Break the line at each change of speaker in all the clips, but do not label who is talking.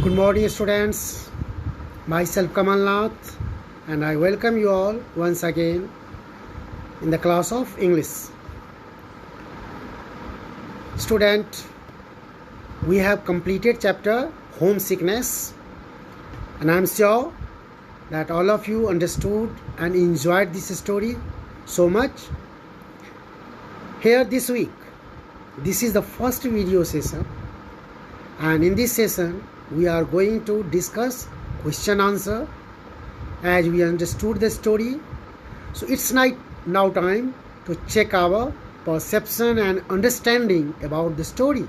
Good morning, students. Myself Kamal Nath, and I welcome you all once again in the class of English. Student, we have completed chapter homesickness, and I am sure that all of you understood and enjoyed this story so much. Here this week, this is the first video session, and in this session we are going to discuss question answer as we understood the story. So it's now time to check our perception and understanding about the story,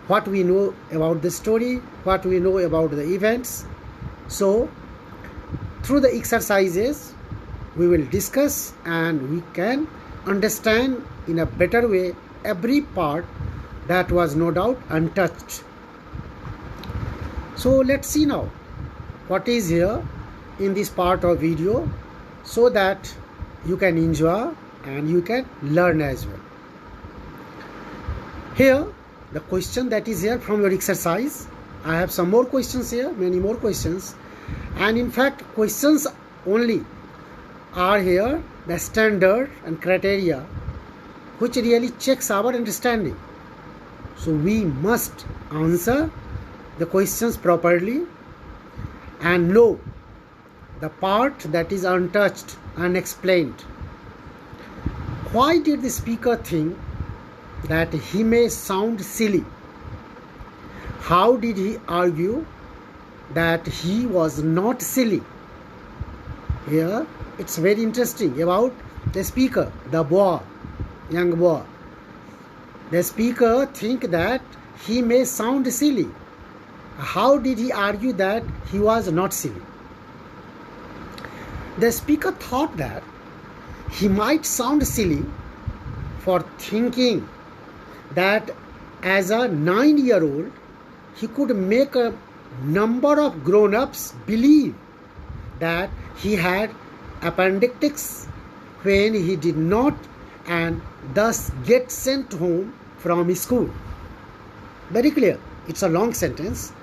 what we know about the story, what we know about the events. So through the exercises we will discuss and we can understand in a better way every part that was no doubt untouched. So let's see now what is here in this part of video so that you can enjoy and you can learn as well. Here the question that is here from your exercise, I have some more questions here, many more questions, and in fact questions only are here the standard and criteria which really checks our understanding. So we must answer the questions properly and know the part that is untouched, unexplained. Why did the speaker think that he may sound silly? How did he argue that he was not silly? Here it's very interesting about the speaker, the boy, young boy. The speaker think that he may sound silly. How did he argue that he was not silly? The speaker thought that he might sound silly for thinking that as a 9-year-old he could make a number of grown-ups believe that he had appendicitis when he did not, and thus get sent home from school. Very clear. It's a long sentence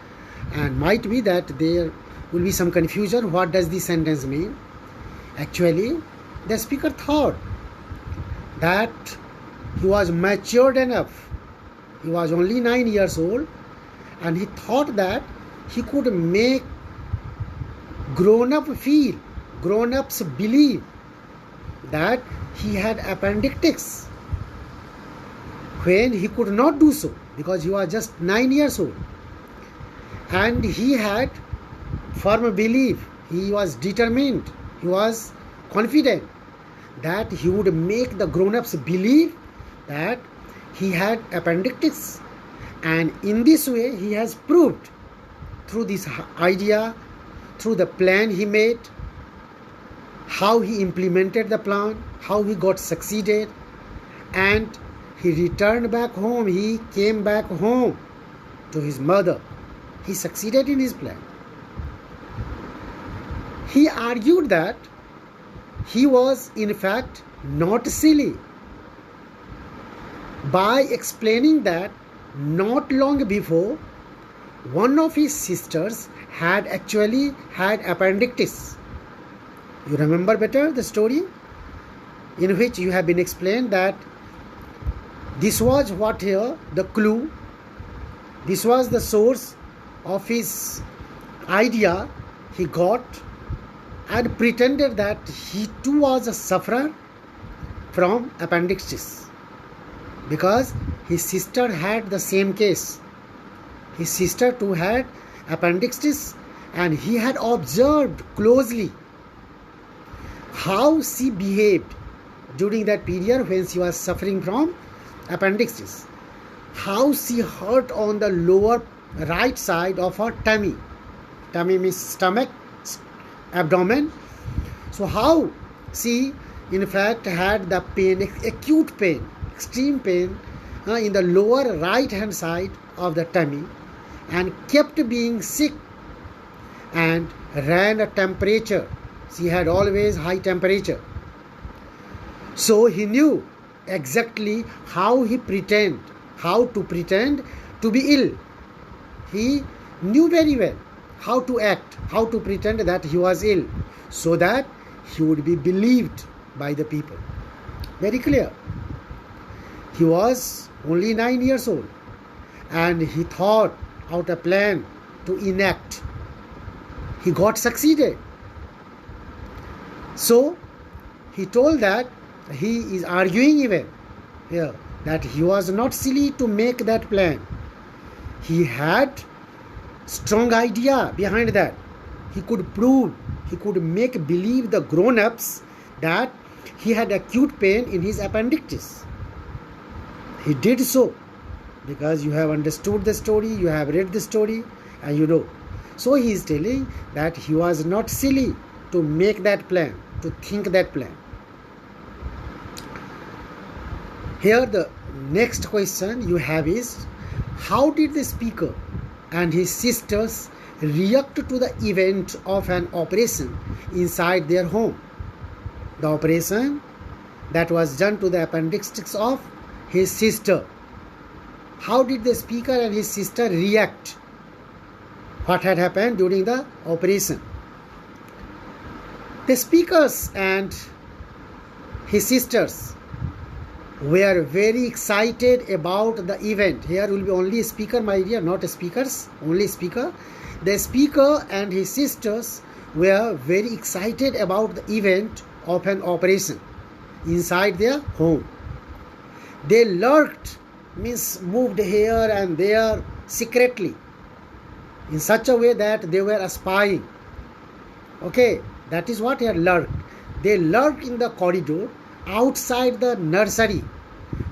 and might be that there will be some confusion. What does this sentence mean? Actually, the speaker thought that he was matured enough. He was only 9 years old and he thought that he could make grown-ups believe that he had appendicitis when he could not do so because he was just 9 years old. And he had firm belief, he was determined, he was confident that he would make the grown-ups believe that he had appendicitis. And in this way he has proved through this idea, through the plan he made, how he implemented the plan, how he got succeeded, and he returned back home, he came back home to his mother. He succeeded in his plan. He argued that he was in fact not silly by explaining that not long before one of his sisters had actually had appendicitis. You remember better the story in which you have been explained that this was what here the clue, this was the source of his idea he got, and pretended that he too was a sufferer from appendicitis because his sister had the same case. His sister too had appendicitis and he had observed closely how she behaved during that period when she was suffering from appendicitis, how she hurt on the lower right side of her tummy. Tummy means stomach, abdomen. So how she in fact had the pain, acute pain, extreme pain in the lower right hand side of the tummy, and kept being sick and ran a temperature. She had always high temperature. So he knew exactly how to pretend to be ill. He knew very well how to act, how to pretend that he was ill, so that he would be believed by the people. Very clear. He was only 9 years old, and he thought out a plan to enact. He got succeeded. So he told that he is arguing even here that he was not silly to make that plan. He had strong idea behind that. He could prove, he could make believe the grown-ups that he had acute pain in his appendicitis. He did so because you have understood the story, you have read the story, and you know. So he is telling that he was not silly to make that plan, to think that plan. Here the next question you have is, how did the speaker and his sisters react to the event of an operation inside their home? The operation that was done to the appendicitis of his sister. How did the speaker and his sister react? What had happened during the operation? The speakers and his sisters were very excited about the event. Here will be only speaker, my dear, not speakers, only speaker. The speaker and his sisters were very excited about the event of an operation inside their home. They lurked, means moved here and there secretly, in such a way that they were spying. Okay, that is what they lurked. They lurked in the corridor outside the nursery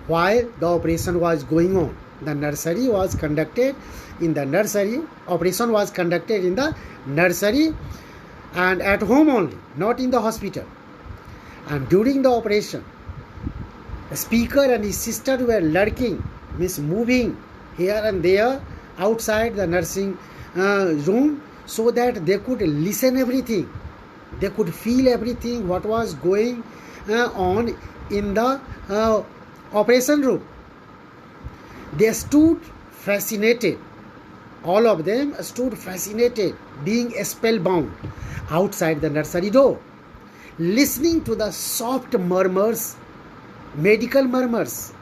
while the operation was going on. The nursery was conducted in the nursery. Operation was conducted in the nursery and at home only, not in the hospital. And during the operation, the speaker and his sister were lurking, means moving here and there outside the nursing room, so that they could listen everything. They could feel everything what was going on in the operation room. They stood fascinated. All of them stood fascinated, being spellbound outside the nursery door, listening to the soft murmurs, medical murmurs.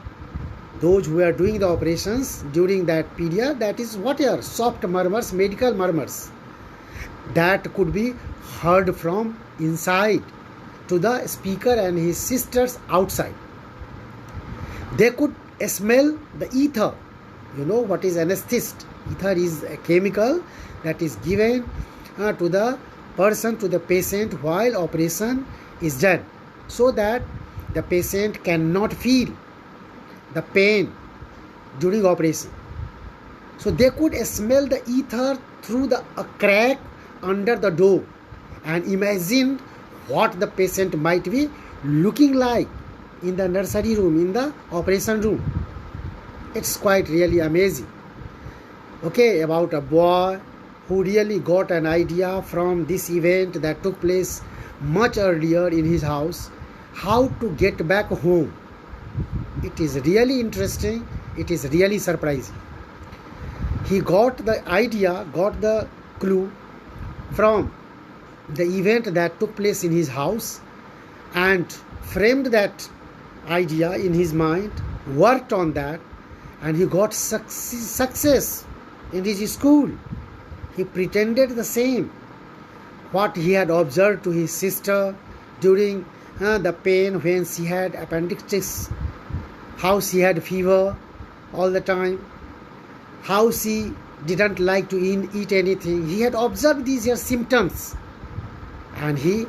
Those who were doing the operations during that period, that is what are soft murmurs, medical murmurs, that could be heard from inside to the speaker and his sisters outside. They could smell the ether. You know what is anesthetist? Ether is a chemical that is given to the person, to the patient while operation is done, so that the patient cannot feel the pain during operation. So they could smell the ether through a crack under the door and imagine what the patient might be looking like in the nursery room, in the operation room. It's quite really amazing. Okay, about a boy who really got an idea from this event that took place much earlier in his house, how to get back home. It is really interesting. It is really surprising. He got the idea, got the clue from the event that took place in his house and framed that idea in his mind, worked on that, and he got success in his school. He pretended the same, what he had observed to his sister during the pain when she had appendicitis, how she had fever all the time, how she didn't like to eat anything. He had observed these symptoms and he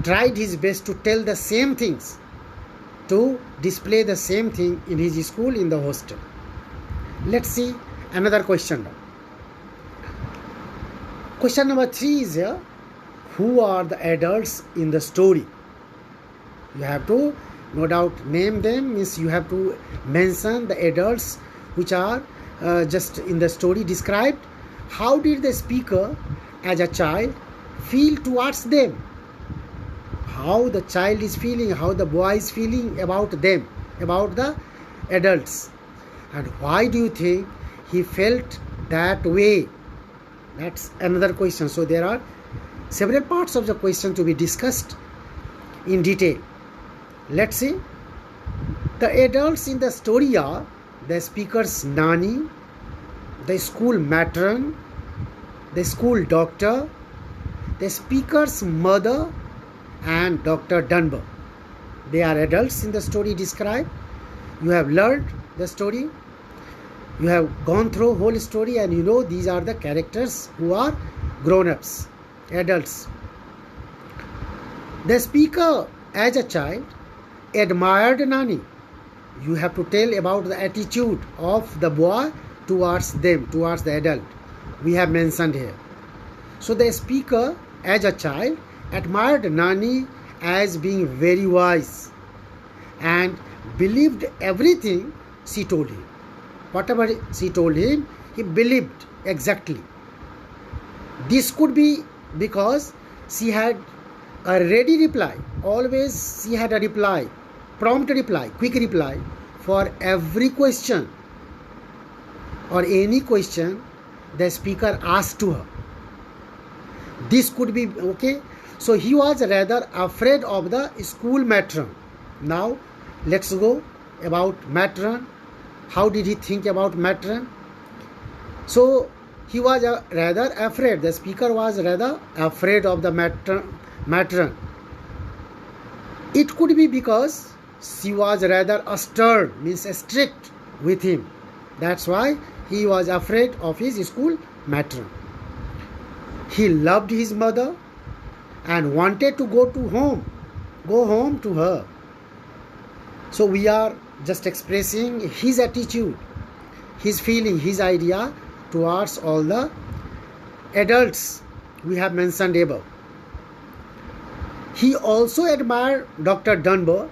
tried his best to tell the same things, to display the same thing in his school, in the hostel. Let's see another question now. Question number 3 is here. Who are the adults in the story? You have to no doubt name them, means you have to mention the adults which are just in the story described. How did the speaker as a child feel towards them? How the child is feeling, how the boy is feeling about them, about the adults. And why do you think he felt that way That's another question. So there are several parts of the question to be discussed in detail. Let's see. The adults in the story are the speaker's nanny, the school matron, the school doctor, the speaker's mother, and Dr. Dunbar. They are adults in the story described. You have learned the story. You have gone through whole story and you know these are the characters who are grown-ups, adults. The speaker as a child admired Nani. You have to tell about the attitude of the boy towards them, towards the adult. We have mentioned here. So the speaker as a child admired Nani as being very wise and believed everything she told him. Whatever she told him, he believed exactly. This could be because she had a ready reply. Always she had a reply, prompt reply, quick reply for every question or any question the speaker asked to her. This could be okay. So he was rather afraid of the school matron. Now let's go about matron. How did he think about matron? So he was rather afraid. The speaker was rather afraid of the matron. It could be because she was rather stern, means strict with him. That's why he was afraid of his school matron. He loved his mother and wanted to go home to her. So we are just expressing his attitude, his feeling, his idea towards all the adults we have mentioned above. He also admired Dr. Dunbar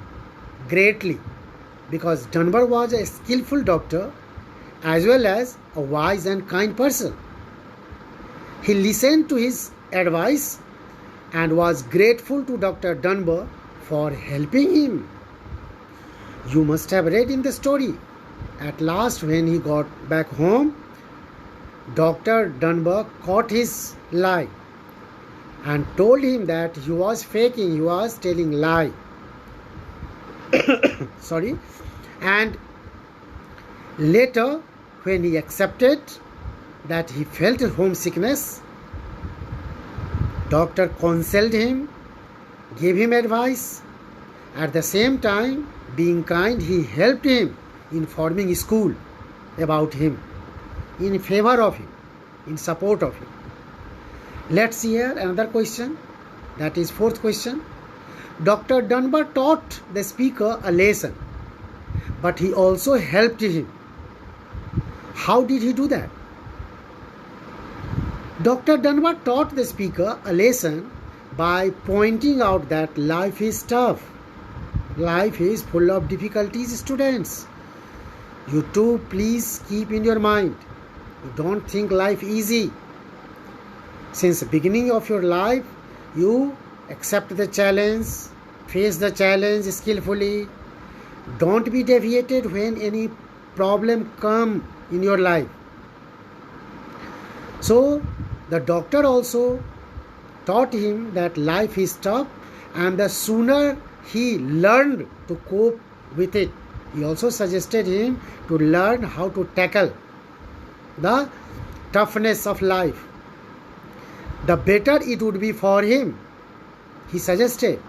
greatly because Dunbar was a skillful doctor as well as a wise and kind person. He listened to his advice and was grateful to Dr. Dunbar for helping him. You must have read in the story. At last, when he got back home, Dr. Dunbar caught his lie and told him that he was faking, he was telling lie. Sorry. And later, when he accepted that he felt homesickness, doctor counseled him, gave him advice. At the same time, being kind, he helped him in forming a school about him, in favor of him, in support of him. Let's see here another question. That is fourth question. Dr. Dunbar taught the speaker a lesson, but he also helped him. How did he do that? Dr. Dunbar taught the speaker a lesson by pointing out that life is tough. Life is full of difficulties, students. You too, please keep in your mind. You don't think life easy. Since the beginning of your life, you accept the challenge, face the challenge skillfully. Don't be deviated when any problem come in your life. So, the doctor also taught him that life is tough, and the sooner he learned to cope with it, he also suggested him to learn how to tackle the toughness of life, the better it would be for him, he suggested.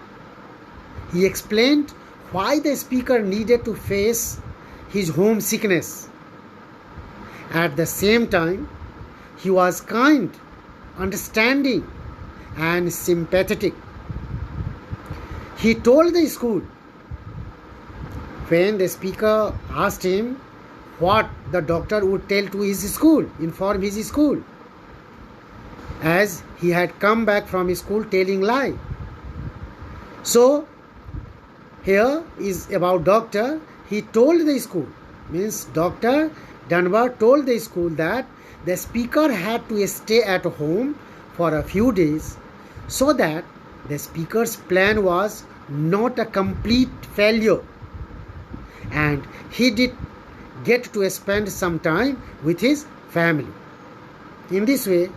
He explained why the speaker needed to face his homesickness. At the same time, he was kind, understanding, and sympathetic. He told the school, when the speaker asked him what the doctor would tell to his school, inform his school, as he had come back from his school telling lie. So, here is about doctor. He told the school, means Dr. Dunbar told the school that the speaker had to stay at home for a few days so that the speaker's plan was not a complete failure and he did get to spend some time with his family. In this way,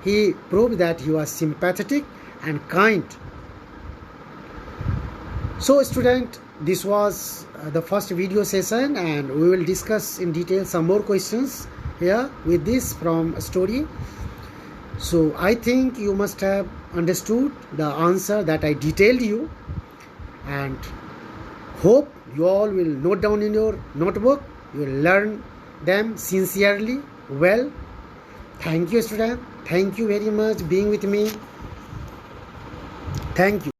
He proved that he was sympathetic and kind. So student, this was the first video session, and we will discuss in detail some more questions here with this from a story. So I think you must have understood the answer that I detailed you, and hope you all will note down in your notebook. You will learn them sincerely well. Thank you student. Thank you very much being with me. Thank you.